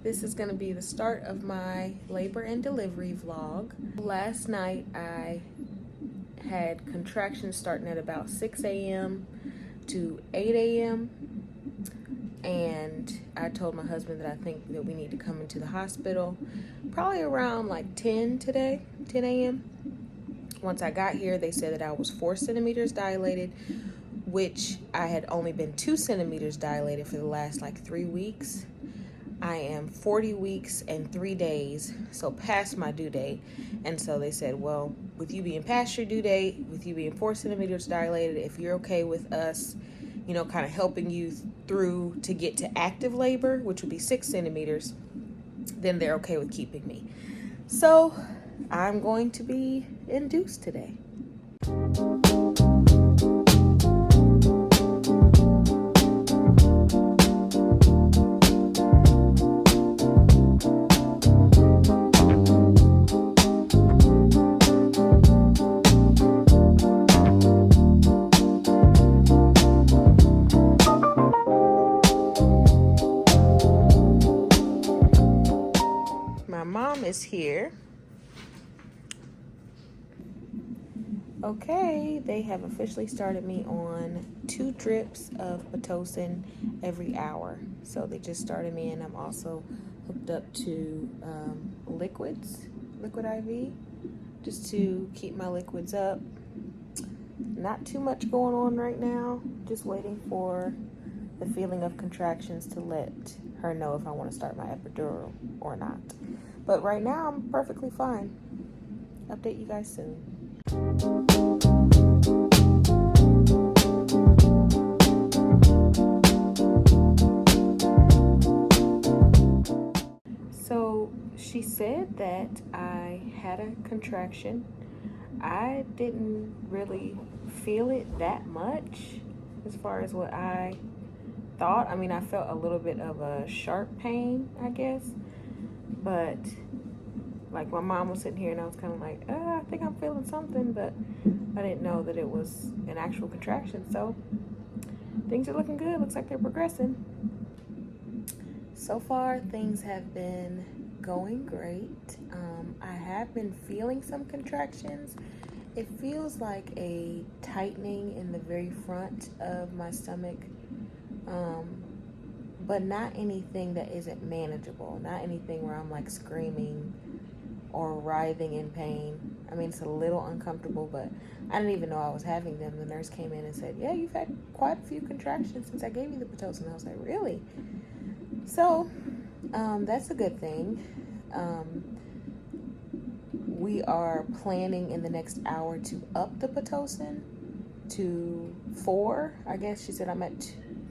This is going to be the start of my labor and delivery vlog. Last night I had contractions starting at about 6 a.m. to 8 a.m. and I told my husband that I think that we need to come into the hospital probably around like 10 a.m. Once I got here, they said that I was 4 centimeters dilated, which I had only been 2 centimeters dilated for the last like 3 weeks. I am 40 weeks and 3 days, so past my due date. And so they said, well, with you being past your due date, with you being 4 centimeters dilated, if you're okay with us, you know, kind of helping you through to get to active labor, which would be 6 centimeters, then they're okay with keeping me. So I'm going to be induced today. My mom is here. Okay, they have officially started me on 2 drips of Pitocin every hour. So they just started me, and I'm also hooked up to liquid IV, just to keep my liquids up. Not too much going on right now, just waiting for the feeling of contractions to let her know if I want to start my epidural or not. But right now I'm perfectly fine. Update you guys soon. So she said that I had a contraction. I didn't really feel it that much as far as what I thought. I mean, I felt a little bit of a sharp pain, I guess, but like my mom was sitting here and I was kind of like, I think I'm feeling something, but I didn't know that it was an actual contraction. So things are looking good. Looks like they're progressing. So far, things have been going great. I have been feeling some contractions. It feels like a tightening in the very front of my stomach, but not anything that isn't manageable. Not anything where I'm like screaming or writhing in pain. I mean, it's a little uncomfortable, but I didn't even know I was having them. The nurse came in and said, yeah, you've had quite a few contractions since I gave you the Pitocin. I was like, really? So that's a good thing. We are planning in the next hour to up the Pitocin to 4. I guess she said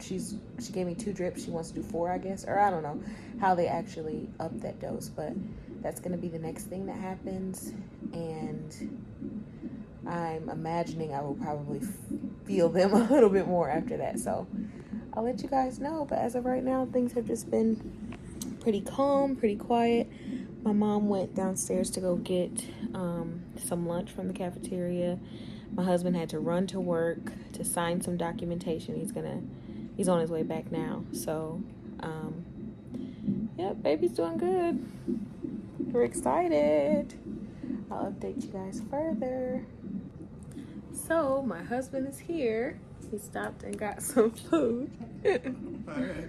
she gave me 2 drips. She wants to do 4, I guess, or I don't know how they actually up that dose, but that's going to be the next thing that happens. And I'm imagining I will probably feel them a little bit more after that. So I'll let you guys know. But as of right now, things have just been pretty calm, pretty quiet. My mom went downstairs to go get some lunch from the cafeteria. My husband had to run to work to sign some documentation. He's on his way back now. So, yeah, baby's doing good. We're excited. I'll update you guys further. So my husband is here. He stopped and got some food. All right.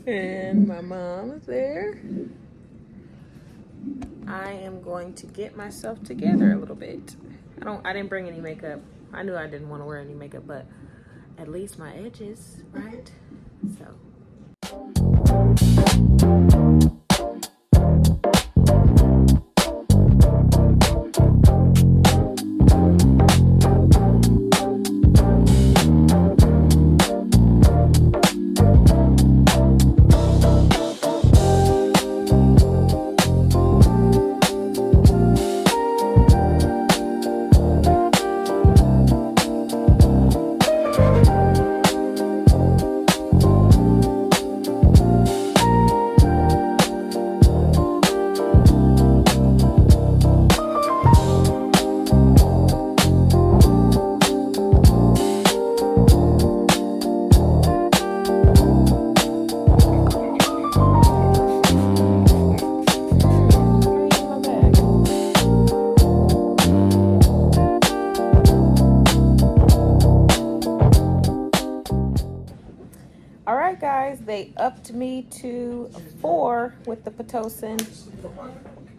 And my mom is there. I am going to get myself together a little bit. I didn't bring any makeup. I knew I didn't want to wear any makeup, but at least my edges, right? So. All right, guys, they upped me to 4 with the Pitocin.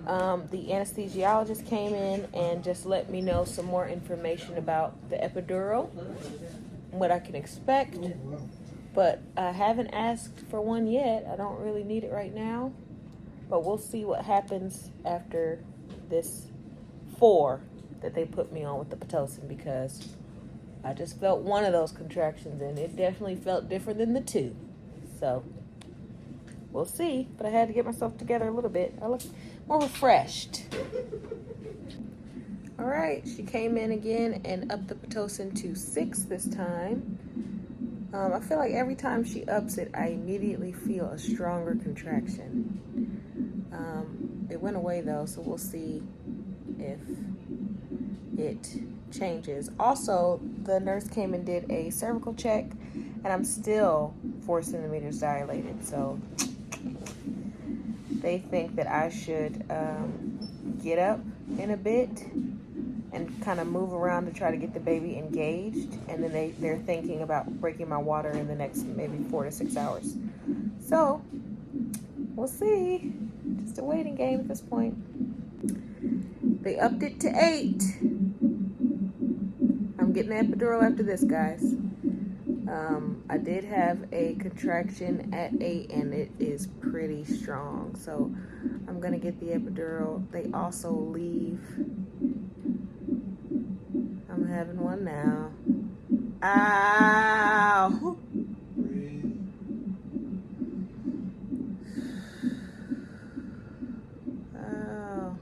The anesthesiologist came in and just let me know some more information about the epidural, what I can expect, but I haven't asked for one yet. I don't really need it right now, but we'll see what happens after this 4 that they put me on with the Pitocin, because I just felt one of those contractions and it definitely felt different than the 2. So we'll see, but I had to get myself together a little bit. I look more refreshed. All right, she came in again and upped the Pitocin to 6 this time. I feel like every time she ups it, I immediately feel a stronger contraction. It went away though, so we'll see if it changes. Also, the nurse came and did a cervical check, and I'm still 4 centimeters dilated, so they think that I should get up in a bit and kind of move around to try to get the baby engaged, and then they're thinking about breaking my water in the next maybe 4 to 6 hours. So we'll see. Just a waiting game at this point. They upped it to 8. I'm getting the epidural after this, guys. I did have a contraction at 8, and it is pretty strong, so I'm gonna get the epidural. They also leave. I'm having one now. Ow! Ow.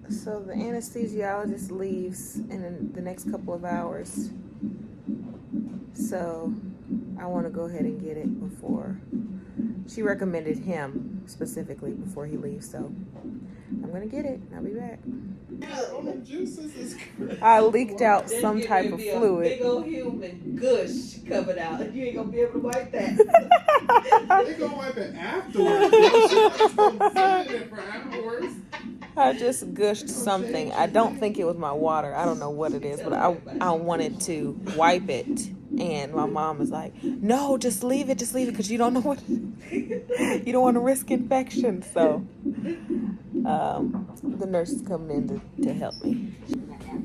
So the anesthesiologist leaves in the next couple of hours. So I want to go ahead and get it before. She recommended him specifically before he leaves, so I'm going to get it. I'll be back. I leaked out some type of fluid. Big old human gush coming out. You ain't gonna be able to wipe that. They gonna wipe it afterwards. I just gushed something. I don't think it was my water. I don't know what it is, but I wanted to wipe it. And my mom was like, no, just leave it, because you don't know what, you don't want to risk infection. So the nurse is coming in to help me.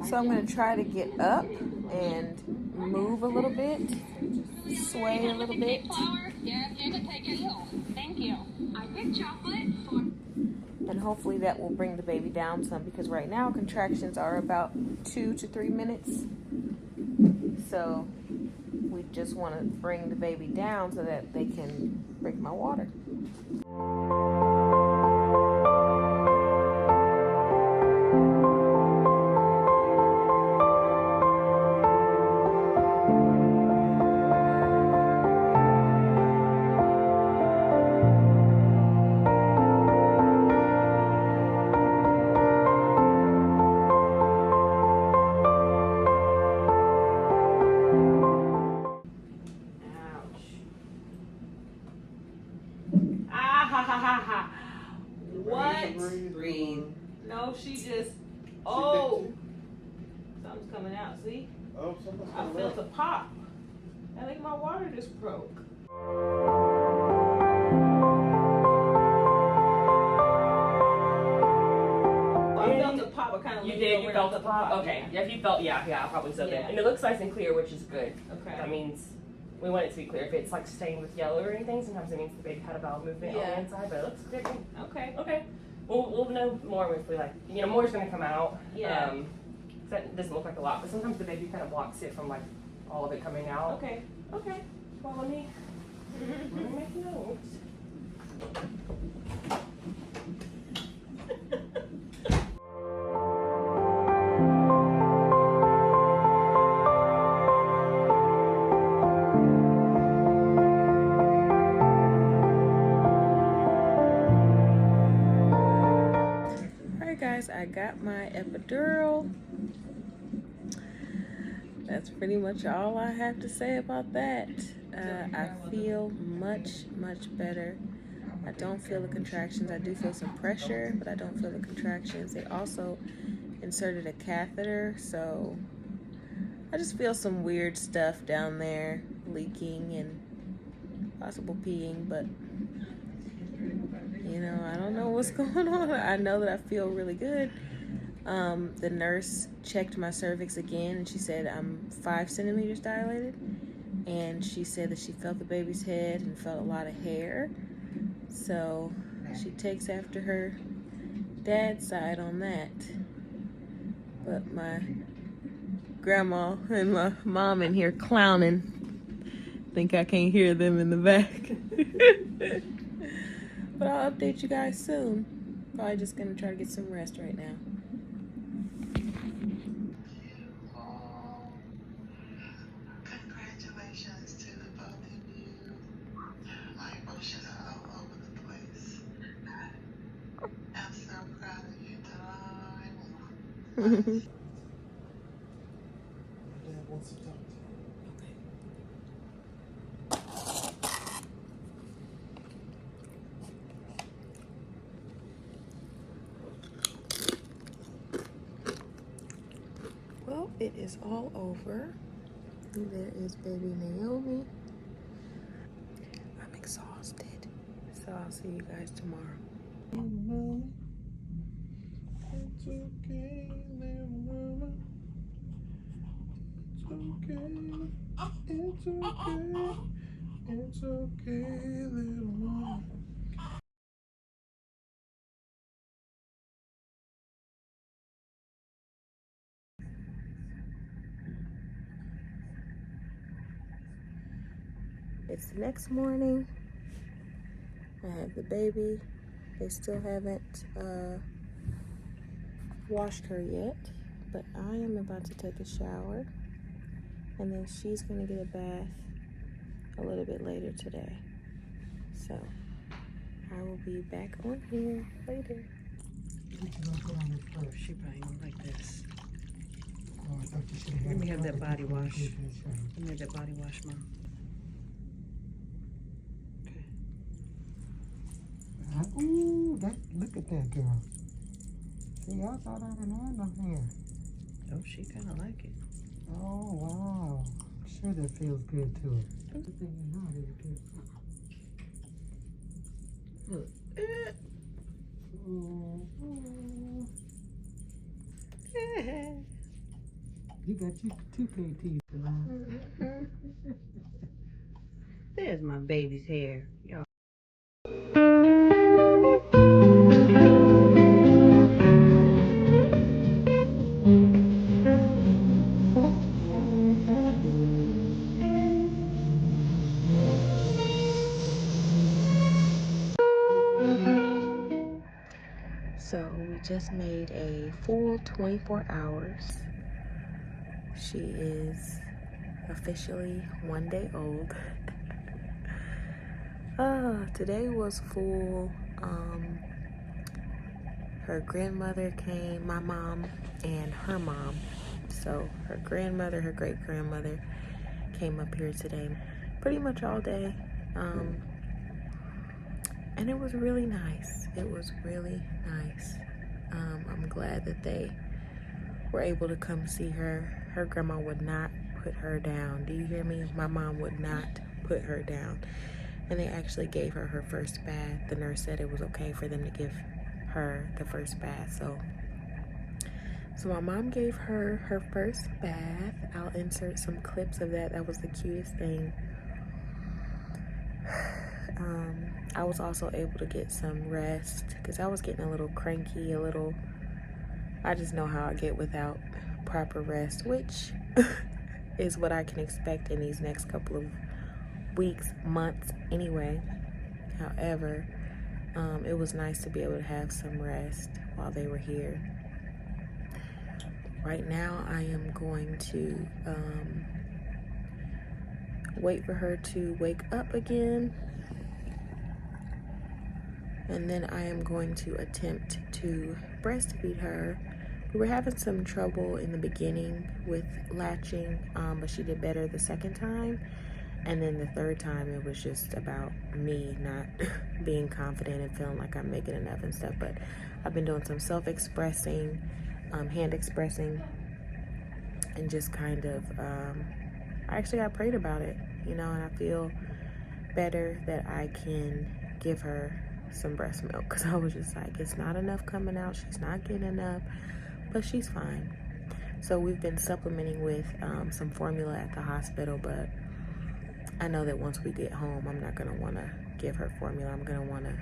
So I'm going to try to get up and move a little bit, sway a little bit. Thank you. I picked chocolate for... And hopefully that will bring the baby down some, because right now contractions are about 2 to 3 minutes. So we just want to bring the baby down so that they can break my water. What? Breathe. No, she just, something's coming out, see? Oh, something's I coming felt out. a pop. I think my water just broke. I felt a pop. I kind of You did? You felt the pop? Okay. Yeah. Yeah, if you felt, yeah, probably so then. Yeah. And it looks nice and clear, which is good. Okay. That means we want it to be clear. If it's like stained with yellow or anything, sometimes it means the baby had a bowel movement on Yeah. the inside, but it looks clear. Okay. Okay. We'll know more if we more's going to come out. Yeah. That doesn't look like a lot, but sometimes the baby kind of blocks it from like all of it coming out. Okay. Okay. Well, let me make notes. Alright guys, I got my epidural. that's pretty much all I have to say about that. I feel much better. I don't feel the contractions. I do feel some pressure, but I don't feel the contractions. They also inserted a catheter, so I just feel some weird stuff down there, leaking and possible peeing, but you know, I don't know what's going on. I know that I feel really good. The nurse checked my cervix again, and she said I'm 5 centimeters dilated, and she said that she felt the baby's head and felt a lot of hair. So she takes after her dad's side on that. But my grandma and my mom in here clowning. Think I can't hear them in the back. But I'll update you guys soon. Probably just gonna try to get some rest right now. Congratulations to the both of you. My emotions are all over the place. I'm so proud of you, darling. Dad wants to talk to you. Well, it is all over. There is baby Naomi. I'm exhausted. So I'll see you guys tomorrow. It's okay, little mama. It's okay. It's okay, little mama. It's the next morning. I have the baby. They still haven't washed her yet, but I am about to take a shower, and then she's gonna get a bath a little bit later today. So I will be back on here later. She probably don't like this. Oh, I thought you should have. Let me have that body wash. Let me have that body wash, Mom. Ooh, look at that girl. See, I thought I didn't have no hair. Oh, she kind of like it. Oh, wow. I'm sure that feels good to her. Everything in her is good. Look. Ooh. You got your 2K teeth on. There's my baby's hair, y'all. So we just made a full 24 hours. She is officially 1 day old. Today was full. Her grandmother came, my mom and her mom. So her grandmother, her great grandmother came up here today pretty much all day. And it was really nice. It was really nice. I'm glad that they were able to come see her. Her grandma would not put her down. Do you hear me? My mom would not put her down. And they actually gave her her first bath. The nurse said it was okay for them to give her the first bath. So my mom gave her her first bath. I'll insert some clips of that. That was the cutest thing. I was also able to get some rest because I was getting a little cranky, I just know how I get without proper rest, which is what I can expect in these next couple of weeks, months anyway. However, it was nice to be able to have some rest while they were here. Right now, I am going to wait for her to wake up again. And then I am going to attempt to breastfeed her We were having some trouble in the beginning with latching, but she did better the second time. And then the third time, it was just about me not being confident and feeling like I'm making enough and stuff. But I've been doing some self-expressing, hand expressing, and just kind of, I prayed about it, you know, and I feel better that I can give her some breast milk, because I was just like, it's not enough coming out. She's not getting enough, but she's fine. So we've been supplementing with some formula at the hospital, but I know that once we get home, I'm not gonna wanna give her formula. I'm gonna wanna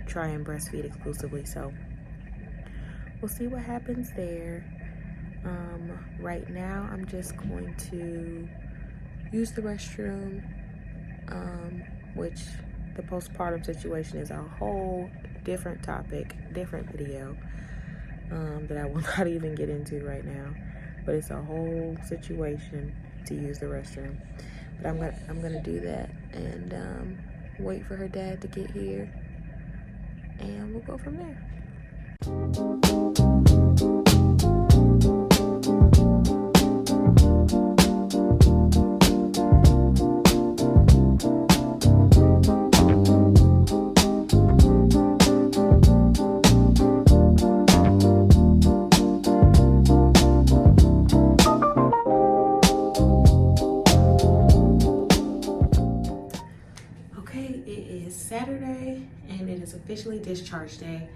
try and breastfeed exclusively. So we'll see what happens there. Right now, I'm just going to use the restroom, which the postpartum situation is a whole different topic, different video, that I will not even get into right now. But it's a whole situation to use the restroom. But I'm gonna do that and wait for her dad to get here, and we'll go from there. Saturday, and it is officially discharge day.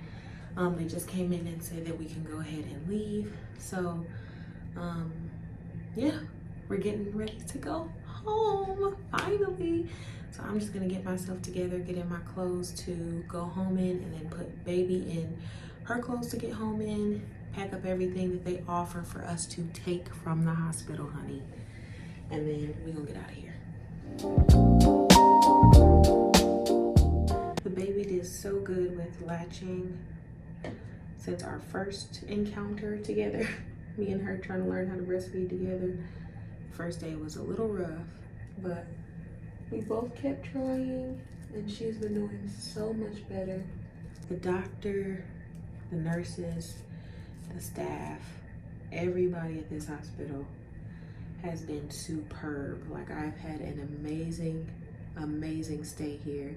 They just came in and said that we can go ahead and leave. So yeah, we're getting ready to go home finally. So I'm just gonna get myself together, get in my clothes to go home in, and then put baby in her clothes to get home in, pack up everything that they offer for us to take from the hospital, honey, and then we're gonna get out of here. The baby did so good with latching since our first encounter together. Me and her trying to learn how to breastfeed together. First day was a little rough, but we both kept trying, and she's been doing so much better. The doctor, the nurses, the staff, everybody at this hospital has been superb. Like, I've had an amazing stay here.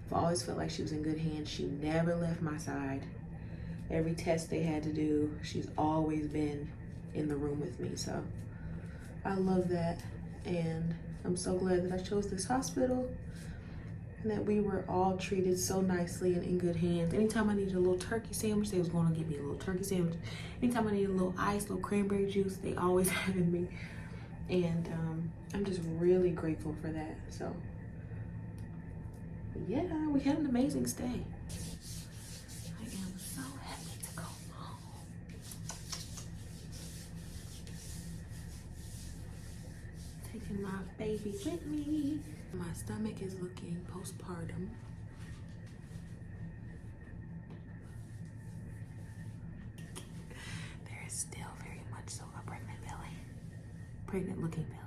I've always felt like she was in good hands. She never left my side. Every test they had to do, she's always been in the room with me. So I love that. And I'm so glad that I chose this hospital and that we were all treated so nicely and in good hands. Anytime I needed a little turkey sandwich, they was going to give me a little turkey sandwich. Anytime I needed a little ice, little cranberry juice, they always had me. And I'm just really grateful for that. So yeah, we had an amazing stay. I am so happy to go home. Taking my baby with me. My stomach is looking postpartum. There is still very much so a pregnant belly. Pregnant looking belly.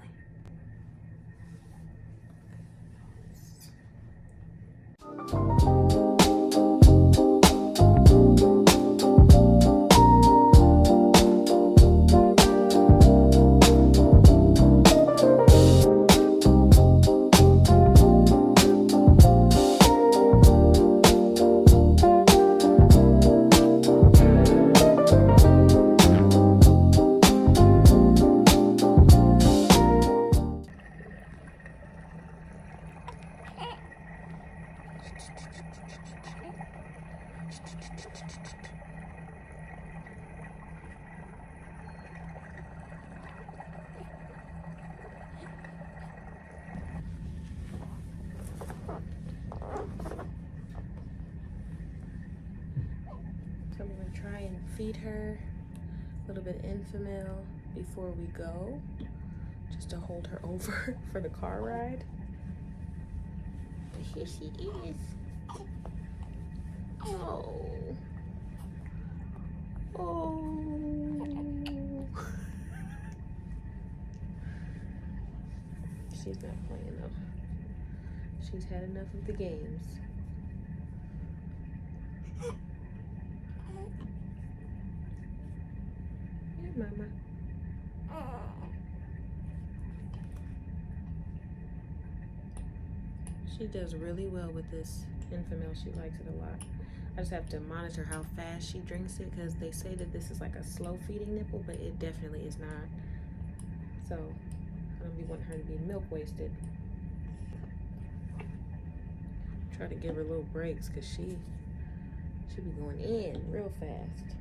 So we're gonna try and feed her a little bit of Enfamil before we go, just to hold her over for the car ride. But here she is. Oh. Oh. She's not playing though. She's had enough of the games. She does really well with this Infamil. She likes it a lot. I just have to monitor how fast she drinks it because they say that this is like a slow feeding nipple, but it definitely is not. So I don't be wanting her to be milk wasted. Try to give her little breaks because she be going in real fast.